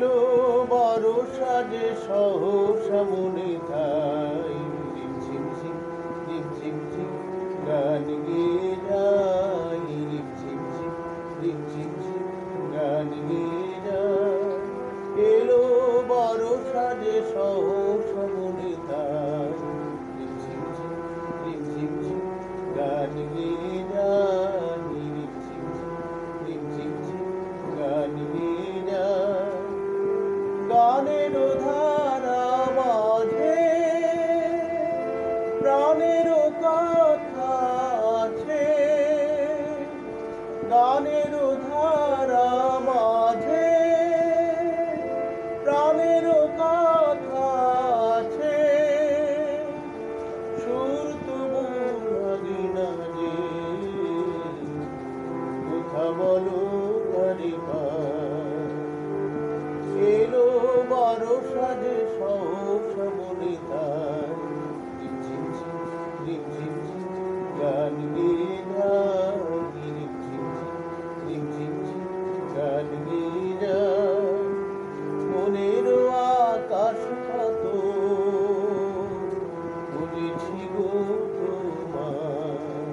এলো বড় সাজে সহসা মনে তাই রিম ঝিম ঝিম রিম ঝিম ঝিম গান গেয়ে যাই রিম ঝিম ঝিম রিম ঝিম ঝিম গান গেয়ে যাই এলো বড় সাজে সহসা মনে তাই রিম ঝিম ঝিম রিম ঝিম ঝিম গান গেয়ে যাই রিম ঝিম ঝিম রিম ঝিম ঝিম গান গেয়ে যাই গানের ধারা মাঝে প্রাণের কথা আছে গানের ধারা মাঝে প্রাণের কথা আছে সুর তবু লাগে না যে কথা বলো তারি এলো বড় সাজে সহসা মনে তাই রিম ঝিম ঝিম রিম ঝিম ঝিম গান গেয়ে যাই রিম ঝিম ঝিম রিম ঝিম ঝিম গান গেয়ে যাই মনের আকাশ কত বুঝেছি গো তোমার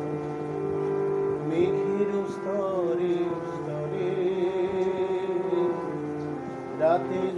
মেঘের স্তরে স্তরে রাতের